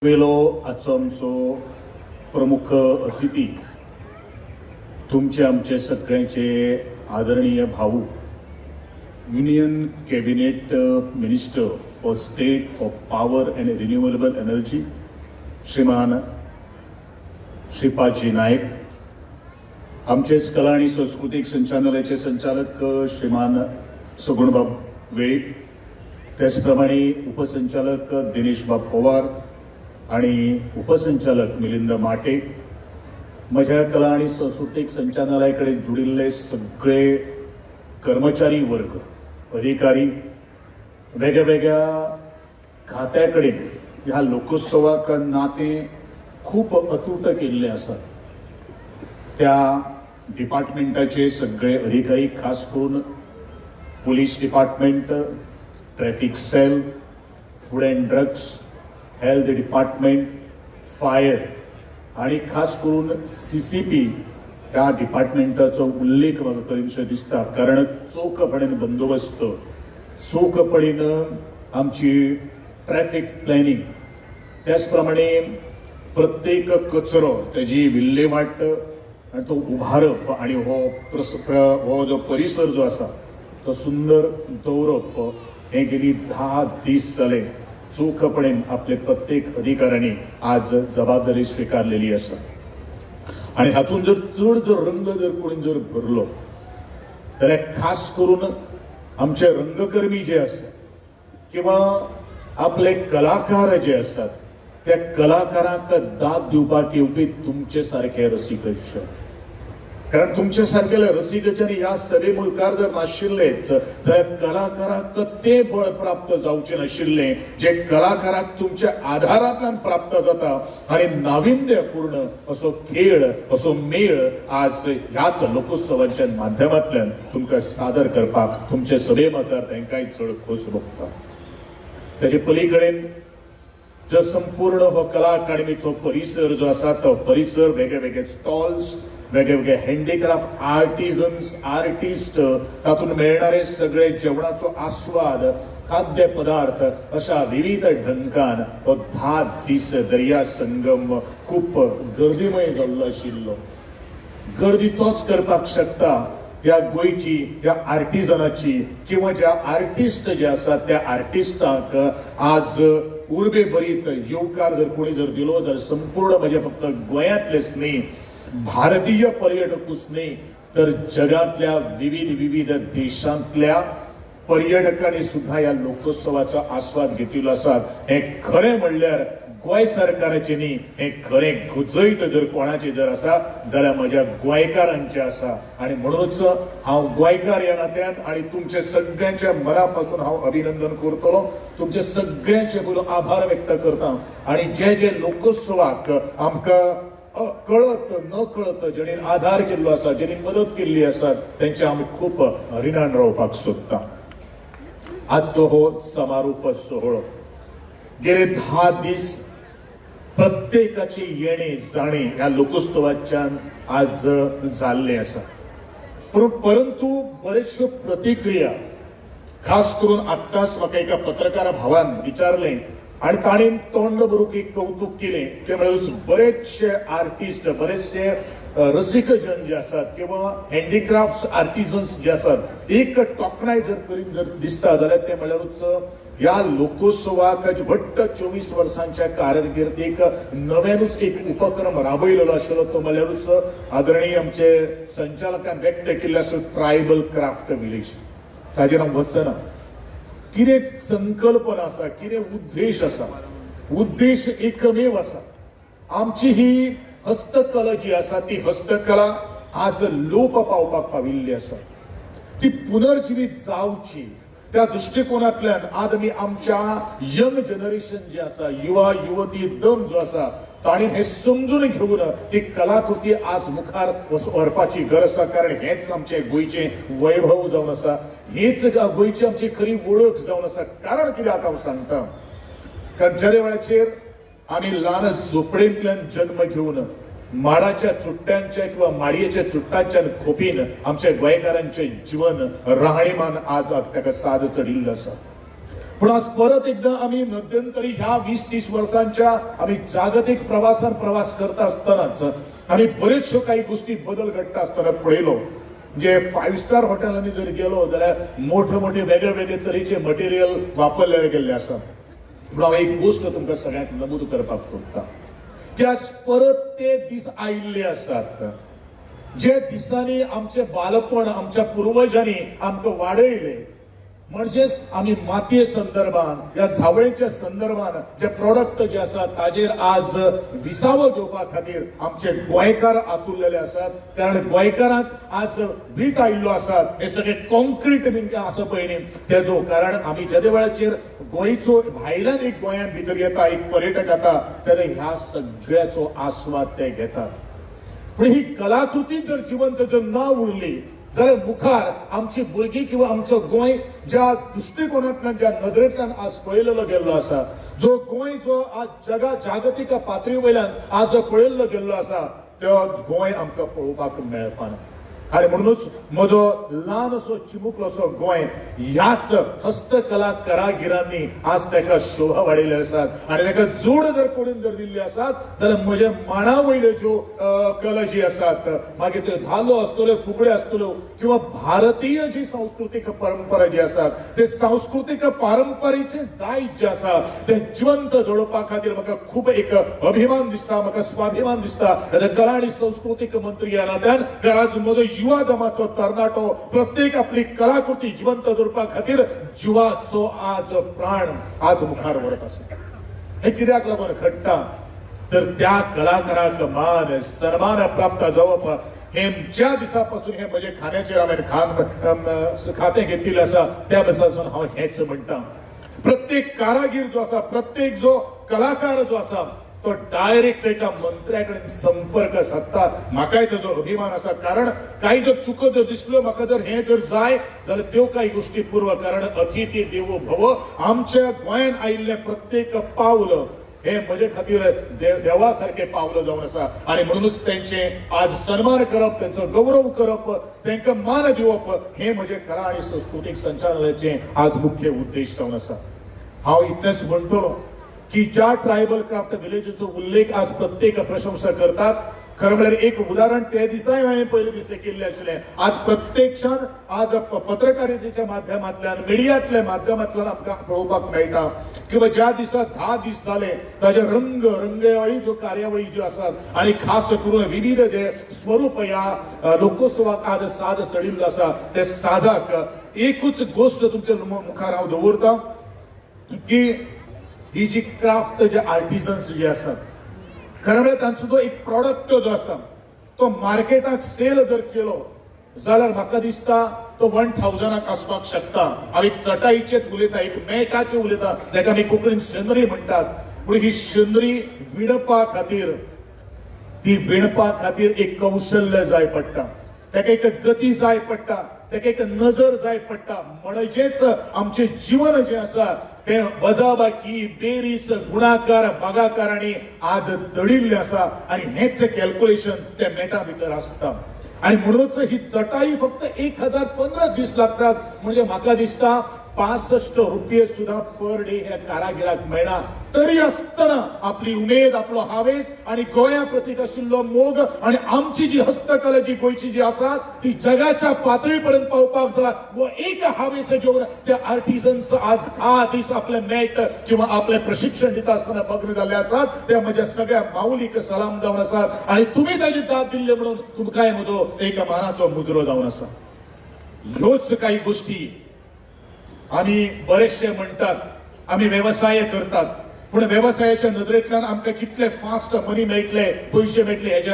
वेलो आजचो आमचो प्रमुख अतिथी तुमचे आमचे सगळ्यांचे आदरणीय भाऊ union cabinet minister for state for power and renewable energy श्रीमान श्रीपादजी नायक, आमचे कला आणि सांस्कृतिक संचालनालयाचे संचालक श्रीमान सगुणबाब वेळीप, त्याचप्रमाणे उपसंचालक दिनेशबाब पवार आणि उपसंचालक मिलिंद माटे, माझ्या कला आणि सांस्कृतिक संचालनालयाकडे जुडिल्ले सगळे कर्मचारी वर्ग, अधिकारी, वेगवेगळ्या खात्याकडे ह्या लोकोत्सवाक नाते खूप अतूट केल्ले असतात. त्या डिपार्टमेंटाचे सगळे अधिकारी, खास करून police department, traffic cell, food and drugs, health department, fire आणि खास करून सीसीपी ह्या डिपार्टमेंटाचो उल्लेख म्हाका करीनशें दिसता. कारण चोखपणेन बंदोबस्त, चोखपणेन आमची ट्रॅफिक प्लॅनिंग, त्याचप्रमाणे प्रत्येक कचरो त्याची विल्हेवाट आणि तो उभारप आणि हो जो परिसर जो आसा तो सुंदर दवरप, हे गेली 10 दीस जाले चोखपणेन आपले प्रत्येक अधिकाऱ्यांनी आज जबाबदारी स्वीकारलेली आसा. आणि हातून जर चड रंग कोणी भरलो जाल्यार खास करून आमचे रंगकर्मी जे आसात किंवा आपले कलाकार जे असतात त्या कलाकारांक दाद दिवपाक येवपी तुमचे सारखे रसिकच. कारण तुमच्या सारखेले रसिकच्यानी ह्या सभे मुखार जर नाशिल्लेच जाल्यार कलाकारांक ते बळ प्राप्त जावचे नाशिल्ले जे कलाकारांक तुमच्या आधारांतल्यान प्राप्त जाता. आणि नाविन्यपूर्ण असो खेळ, असो मेळ आज ह्याच लोकोत्सवांच्या माध्यमांतल्यान तुमकां सादर करपाक तुमचे सभे मुखार तांकांय चड खोस भोगता. ताचे पलीकडेन जो संपूर्ण हो कला अकादमीचो परिसर जो आसा तो परिसर वेगळे स्टॉल्स, वेगवेगळे हँडीक्राफ्ट आर्टिजन्स, आर्टिस्ट, तातून मेळणारे सगळे जेवणाचो आस्वाद, खाद्य पदार्थ, अशा विविध ढंगान हो 10 दीस दर्या संगम खूप गर्दीमय जाल्लो आशिल्लो. गर्दी तोच करपाक शकता ह्या गोयची, ह्या आर्टिजनाची किंवा ज्या आर्टिस्ट जे आसात त्या आर्टिस्टांक आज उर्बे भरीत येवकार जर कोणी जर दिलो जाल्यार संपूर्ण म्हणजे फक्त गोंयांतलेच न्ही, भारतीय पर्यटकूच न्ही तर जगातल्या विविध देशांतल्या पर्यटकांनी सुद्धा या लोकोत्सवाचा आस्वाद घेतिल्लो आसात. हे खरें म्हणल्यार गोंय सरकाराचे न्ही, हे खरें गुजैत जर कोणाचे जर आसा जाल्यार म्हज्या गोंयकारांचे आसा. आणि म्हणूनच हांव गोंयकार ह्या नात्यान आणि तुमचे सगळ्यांच्या मनापासून हांव अभिनंदन करतलो, तुमचे सगळ्यांचे पयलो आभार व्यक्त करता. आणि जे लोकोत्सवाक आमकां कळत न कळत जेणे आधार केल्लो आसा, जेणे मदत केल्ली आसा त्यांचे आमी खूप रिणान रावपाक सोदता. आजचो हो समारोप सोहळो गेले 10 दीस प्रत्येकाची येणे जाणे ह्या लोकोत्सवाच्यान आज जाल्ले आसा. परंतु बरेचश्यो प्रतिक्रिया, खास करून आत्ताच म्हाका एका पत्रकार भावान विचारले आणि ताणें तोंड भरूंक एक कौतुक केलें. ते म्हणजे बरेचशे आर्टिस्ट, बरेचशे रसिकजन जे आसात किंवा हँडीक्राफ्ट आर्टिजन्स जे आसात एक तोखणाय जर करीत जर दिसता जाल्यार ते म्हणल्यारूच ह्या लोकोत्सवाक घट्ट 24 वर्सांच्या कारकिर्दीक नव्यानूच एक उपक्रम राबयलेलो आशिल्लो तो म्हणल्यारूच आदरणीय आमचे संचालकान व्यक्त केल्ले आसा ट्रायबल क्राफ्ट विलेज. ताजेर हांव वचना. कितें संकल्पना आसा, कितें उद्देश आसा, उद्देश एकमेव आसा. आमची ही हस्तकला जी आसा ती हस्तकला आज लोप पावपाक पाविल्ली आसा, ती पुनर्जीवित जावची. त्या दृष्टिकोनांतल्यान आज आमी आमच्या यंग जनरेशन जे आसा, युवा युवती दम जो आसा ताणी हे समजून घेऊन ती कलाकृती आज मुखार व्हरपाची गरज आसा. कारण हेच आमचे गोयचे वैभव जावन आसा, हेच गोयची आमची खरी वळख जावन आसा. कारण कित्याक हांव सांगता, कारण ज्या वेळाचेर आमी ल्हान झोपडेंतल्यान जन्म घेवन माडाच्या चुट्ट्यांच्या किंवा माडयेच्या चुट्टांच्या खोपीन आमच्या गोंयकारांचे जीवन राहणीमान आज ताका साद चढिल्लो आसा. पण आज परत एकदा आम्ही मध्यंतरी ह्या 20-30 वर्षांच्या आम्ही जागतिक प्रवासान प्रवास करत असतानाच आम्ही बरेचशो काही गोष्टी बदल घडता असताना पळयलो. म्हणजे 5 स्टार हॉटेलांनी जर गेलो जाल्यार मोठे मोठे वेगळे वेगळे तरेचे मटेरियल वापरले गेल्ले आसा. पूण हांव एक गोष्ट तुमकां सगळ्यांक नमूद करपाक सोदतां की आज परत ते दीस आयिल्ले आसात जे दिसांनी आमचे बालपण आमच्या पूर्वजांनी आमकां वाडयले. म्हणजेच आम्ही मातये संदर्भात या झावळेच्या संदर्भात जे प्रोडक्ट जे असतात ताजेर आज विसावो घेवपा खातीर आमचे गोंयकार आतुरलेले असतात. कारण गोंयकारांक आज वीट आयिल्लो आसात हे सगळे कॉन्क्रीट बीन आसा पळय न्ही तेजो. कारण आमी ज्या वेळाचेर गोंयचो भायल्यान एक गोंयांत भितर येता एक पर्यटक येता तेन्ना ह्या सगळ्याचो आस्वाद ते घेतात. पण ही कलाकृती जर जिवंत जर ना उरली जाल्यार मुखार आमची भुरगीं किंवा आमचो गोंय ज्या दृष्टिकोनांतल्यान ज्या नदरेंतल्यान आज पळयलेलो गेल्लो आसा, जो गोंय जो आज जागतीक पातळी वयल्यान आज पळयल्लो गेल्लो आसा तो गोंय आमकां पळोवपाक मेळपाना. आणि म्हणूनच म्हजो ल्हानसो चिमुकलोसो गोंय ह्याच हस्तकला कारागिरांनी आज ताका शोभा वाडयल्ले आसात आणि ताका जोड जर कोणीन जर दिल्ली आसात जाल्यार म्हजे माना वयल्यो ज्यो कला जी आसात मागीर त्यो धालो आसतल्यो फुगड्यो आसतल्यो किंवा भारतीय जी सांस्कृतिक परंपरा जी आसात ते सांस्कृतिक परंपरेचे दायज जे आसा ते जिवंत दवरपा खातीर म्हाका खूब एक अभिमान दिसता, म्हाका स्वाभिमान दिसता कला आणि सांस्कृतिक मंत्री ह्या नात्यान. आज म्हजो युवा जमाचो तरणाटो प्रत्येक आपली कलाकृती जिवंत दवरपा खातीर जिवाचो आज प्राण आज मुखार व्हरत आसा. हे कित्याक लागून घडटा तर त्या कलाकाराक मान सन्मान प्राप्त जावप हे ज्या दिसापासून हे म्हजे खाण्याचेर हांवें खातें घेतिल्लें आसा त्या दिसापासून हांव हेच म्हणटा. प्रत्येक कारागीर जो आसा प्रत्येक जो कलाकार जो आसा तो डायरेक्ट एका मंत्र्याकडे संपर्क साधता. म्हाकाय ताजो अभिमान आसा. कारण काही जर चुको जर दिसलो म्हाका जर हे जर जाय जाल्यार त्यो काही गोष्टी पूर्व. कारण अतिथी देवो भव आमच्या गोंयांत आयिल्ले प्रत्येक पावल हे म्हजे खातीर देवा सारखे पावलं जावन आसा. आणि म्हणूनच त्यांचे आज सन्मान करप त्यांचो गौरव करप तांकां मान दिवप हे म्हजे कला आणि सांस्कृतिक संचालनालयाचे आज मुख्य उद्देश जावन आसा. हांव इतलेंच म्हणटलो की ज्या ट्रायबल क्राफ्ट विलेजीचो उल्लेख आज प्रत्येक प्रशंसा करतात. खरं म्हळ्यार एक उदाहरण ते दिसाय हांवें पयले दिसले केल्ले आशिल्लें. आज प्रत्यक्षान आज पत्रकारितेच्या माध्यमांतल्यान मिडियांतल्या माध्यमांतल्यान आमकां पळोवपाक मेळटा किंवा ज्या दिसा 10 दीस जाले ताजे रंगयाळी ज्यो कार्यावळी ज्यो आसात आणि खास करून विविध जे स्वरूप ह्या लोकोत्सवाक आज साज सडिल्लो आसा ते साजाक एकूच गोष्ट तुमच्या मुखार हांव दवरतां की ही जी क्राफ्ट जे आर्टिजन्स जे असतात खरं म्हणजे तांचो जो एक प्रॉडक्ट जो आसा तो मार्केटाक सेल जर केलो जाल्यार म्हाका दिसता तो 1000 आसपाक शकता. हांव एक चटाईचेच उलयता एक मेटाचे उलयता जाका आमी कोंकणीन शेंद्री म्हणटात. पूण ही शेंद्री विणपा खातीर ती विणपा खातीर एक कौशल्य जाय पडटा, ताका एक गती जाय पडटा, ताका एक नजर जाय पडटा. म्हणजेच आमचे जीवन जे आसा ते वजाबाकी बेरीज गुणाकार भागाकारांनी आज दडिल्ले आसा आणि हेच कॅल्क्युलेशन त्या मेटा भितर आसता. आणि म्हणूनच ही चटाई फक्त 1015 दीस लागतात. म्हणजे म्हाका दिसता 65 रुपये सुद्धा पर डे ह्या कारागिराक मेळना. तरी आसतना आपली उमेद आपलो हावेस आणि गोंया प्रतीक आशिल्लो मोग आणि आमची जी हस्तकला जी गोंयची जी आसा ती जगाच्या पातळीपर्यंत पावपाक जाय व एक हावेस घेऊन त्या आर्टिजन्स आज 10 दीस आपले मेट किंवा आपले प्रशिक्षण दिता असताना भग्न झाले आसात. त्या म्हज्या सगळ्या माऊलीक सलाम जावन आसात आणि तुम्ही ताजी दाद दिल्ले म्हणून तुमकांय म्हजो एक मानाचो मुजरो जावन आसा. ह्योच काही गोष्टी आम्ही बरेचसे म्हणतात आम्ही व्यवसाय करतात पण व्यवसायाच्या नदरेंतल्यान आमकां कितले फास्ट मनी मेळटले पैसे मेळटले हेजे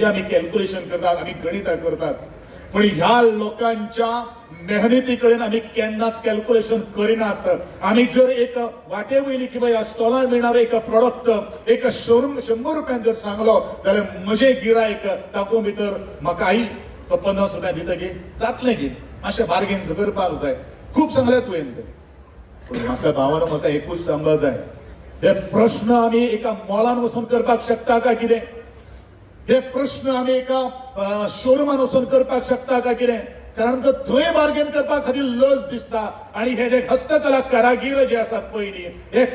आमी कॅल्क्युलेशन करतात, आमी गणितां करतात. पण ह्या लोकांच्या मेहनती कडेन आमी केन्नाच कॅल्क्युलेशन करिनात. आमी जर एक वाटे वयली किंवा ह्या स्टॉलार मेळणारो एक प्रॉडक्ट एक शोरूम 100 रुपयान जर सांगलो जाल्यार म्हजे गिरायक तातूंत भितर म्हाका आई तो 50 रुपया दिता गे जातलें गे मातशें बार्गेन करपाक जाय. खूप सांगल्या तुवें ते पण म्हाका भावानो म्हाका एकूच सांगपाक जाय हे प्रश्न आमी एका मॉलान वचून करपाक शकता काय कितें? हे प्रश्न आमी एका शोरूमान वचून करपाक शकता काय कितें? कारण थंय बार्गेन करपा खातीर लज दिसता आणि हे जे हस्तकला कारागीर जे असतात पयलीं हे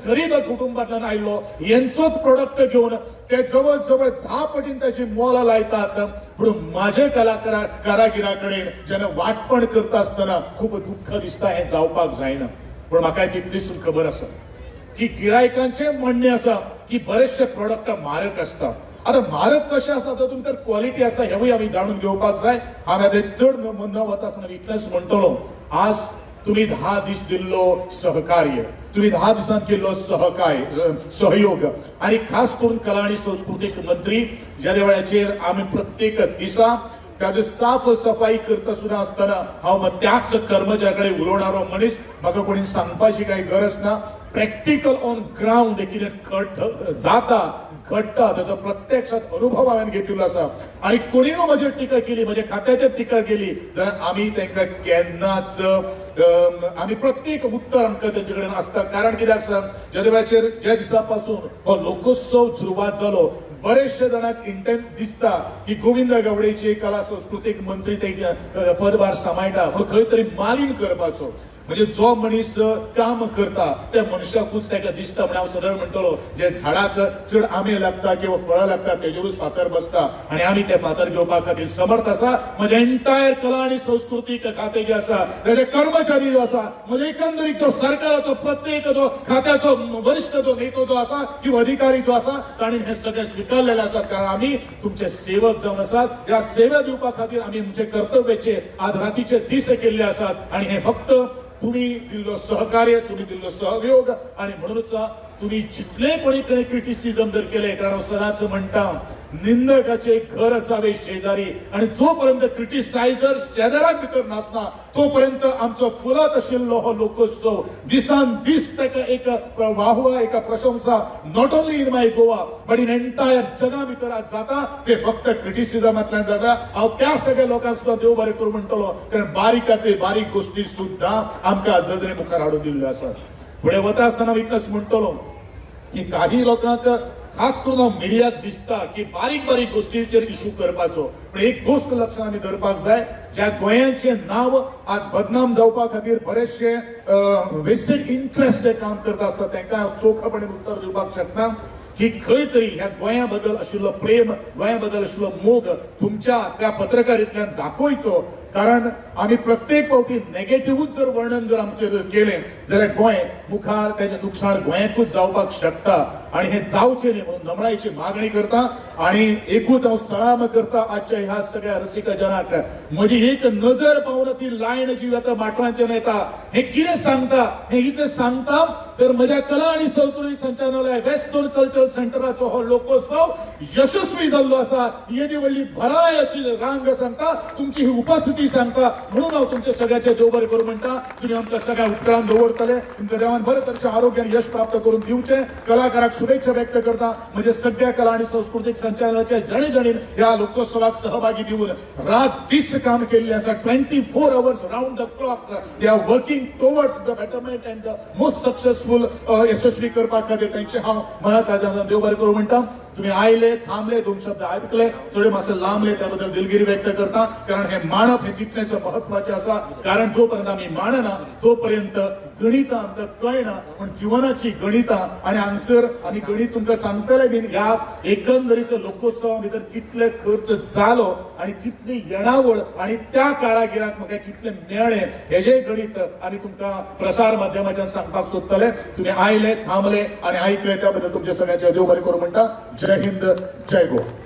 गरीब कुटुंबांतल्यान आयिल्लो यांचोच प्रोडक्ट घेवन ते जवळ जवळ 10 पटीन त्याची मोल लायतात. पूण माझे कारागिरा कडेन जेन्ना वाटपण करता आसतना खूब दुःख दिसता हे जावपाक जायना. पूण म्हाका तितलीच खबर आसा की गिरायकांचे म्हणणे आसा की बरेचशे प्रोडक्ट म्हारग असता. आता म्हारग कशें आसता तातूंत तर क्वॉलिटी आसता हेवूय आमी जाणून घेवपाक जाय. हांव आतां चड न वता आसतना इतलेंच म्हणटलो, आज तुम्ही 10 दीस दिल्लो सहकार्य, तुम्ही 10 दिसांत केल्लो सहयोग आणि खास करून कला आणि संस्कृतीक मंत्री ज्या वेळाचेर आमी प्रत्येक दिसा त्याची साफ सफाई करता सुद्धा असताना हांव त्याच कर्मचाऱ्याकडे उलोवणारो मनीस. म्हाका कोणी सांगपाची काही गरज ना. प्रॅक्टिकल ऑन ग्राउंड कितें जाता घडटा ताचो प्रत्यक्षात अनुभव हांवें घेतिल्लो आसा. आणि कोणीय म्हजेर टिका केली, म्हज्या खात्याचेर टिका केली जाल्यार आमी तांकां केन्नाच आमी प्रत्येक उत्तर आमकां तेंचे कडेन आसता. कारण कित्याक सांग, ज्या वेळाचेर ज्या दिसा पासून हो लोकोत्सव सुरवात जालो बरेचशे जाणांक इंटेंट दिसता की गोविंद गावडेची कला संस्कृतीक मंत्री ते पदभार सांबाळटा म्हणून खंय तरी मालीन करपाचो. म्हणजे जो मनीस काम करता त्या मनशाकूच ताका दिसता. म्हणजे हांव सदळ म्हणटलो जे झाडाक चड आंबे लागता किंवा फळां लागता तेजेरूच फातर बसता आणि आमी ते फातर घेवपा खातीर समर्थ आसा. म्हणजे एंटायर कला आणि संस्कृतीक खातें जे आसा तेजे कर्मचारी जो आसा, म्हणजे एकंदरीत जो सरकाराचो प्रत्येक जो खात्याचो वरिष्ठ जो नेतो जो आसा किंवा अधिकारी जो आसा तांणी हे सगळे स्वीकारलेले आसात. कारण आमी तुमचे सेवक जावन आसात. ह्या सेवा दिवपा खातीर आमी आमचे कर्तव्याचे आज रातीचे दीस केल्ले आसात आणि हे फक्त तुम्ही दिल्लो सहकार्य, तुम्ही दिल्लो सहयोग आणि म्हणूनच तुम्ही जितले कोणी क्रिटिसिजम जर केले, कारण हांव सदांच म्हणटा निंदकाचे घर असावे शेजारी आणि जोपर्यंत क्रिटिसायझर शेजाराक भितर नासना तोपर्यंत आमचो फुलत आशिल्लो हो लोकोत्सव दिसान दीस ताका एक वाहवा, एक प्रशंसा not only in my Goa but in entire जगा भितर आज जाता ते फक्त क्रिटिसिजमांतल्यान जाता. हांव त्या सगळ्या लोकांक सुद्धा देव बरें करूं म्हणटलो, कारण बारीकांतली बारीक गोष्टी सुद्धा आमकां आज नदरे मुखार हाडून दिल्ल्यो आसात. फुडें वता आसतना इतलेंच म्हणटलो की काही लोकांक खास करून मिडियाक दिसता की बारीक बारीक गोष्टींचेर इशू करपाचो. पण एक गोष्ट लक्षात आमी धरपाक जाय, ज्या गोंयाचें नांव आज बदनाम जावपा खातीर बरेचशे वेस्टेड इंटरेस्ट जे काम करता आसता तांकां हांव चोखपणे उत्तर दिवपाक शकना की खंय तरी ह्या गोंया बद्दल आशिल्लो प्रेम, गोंया बद्दल आशिल्लो मोग तुमच्या त्या पत्रकारितेंतल्यान दाखोवचो. कारण आम्ही प्रत्येक फावटी नेगेटिव्हच जर वर्णन जर आमचे केलें जाल्यार गोंय मुखार तेजें नुकसाण गोंयाकूच जावपाक शकता आणि हे जावचें न्ही म्हणून नमळायेची मागणी करता. आणि एकूच हांव सलाम करता आजच्या ह्या सगळ्या रसिक जनाक. म्हजी एक नजर पावना ती लायन जी आतां माटवांच्यान येता हे कितें सांगता, हे इतलें सांगता तर म्हज्या कला आणि संस्कृती संचालनालय वेस्ट झोन कल्चरल सेंटराचो हो लोकोत्सव यशस्वी जाल्लो आसा. येदी व्हडली भराय अशी रांग सांगता, तुमची ही उपस्थिती सांगता. म्हणून हांव तुमचे सगळ्याचे देव बरें करूं म्हणटा. तुम्ही आमकां सगळ्या उपरांत दवरतले. तुमकां देवान बरे तरेचे आरोग्य आनी यश प्राप्त करून दिवचे. कलाकाराक शुभेच्छा व्यक्त करता. म्हणजे सगळ्या कला आणि संस्कृतीक संचालनाचे जणे जणीन ह्या लोकोत्सवाक सहभागी दिवन रात दीस काम केल्ले आसा. 24 hours round the clock they are working towards the betterment and the most successful यशस्वी करपा खातीर तांचे हांव मनात देव बरें करूं म्हणटा. तुम्ही आयले, थांबले, 2 शब्द ऐकले, थोडे मातशे लांबले, त्याबद्दल दिलगिरी व्यक्त करता. कारण हे मानप हे तितलेच महत्वाचे आसा. कारण जोपर्यंत आम्ही मानना तोपर्यंत गणितां आमकां कळना. पण जीवनाची गणितां आणि आन्सर आणि गणित तुमकां सांगतले बीन ह्या एकंदरीत लोकोत्सवा भितर कितले खर्च जालो आणि कितली येणावळ आणि त्या कारागिराक म्हाका कितले मेळ्ळे हेजे गणित आनी तुमकां प्रसार माध्यमांतल्यान सांगपाक सोदतले. तुम्ही आयले, थांबले आणि ऐकले त्याबद्दल तुमचे सगळ्यांचे देव बरें करूं म्हणटा. जय हिंद, जय गोवा.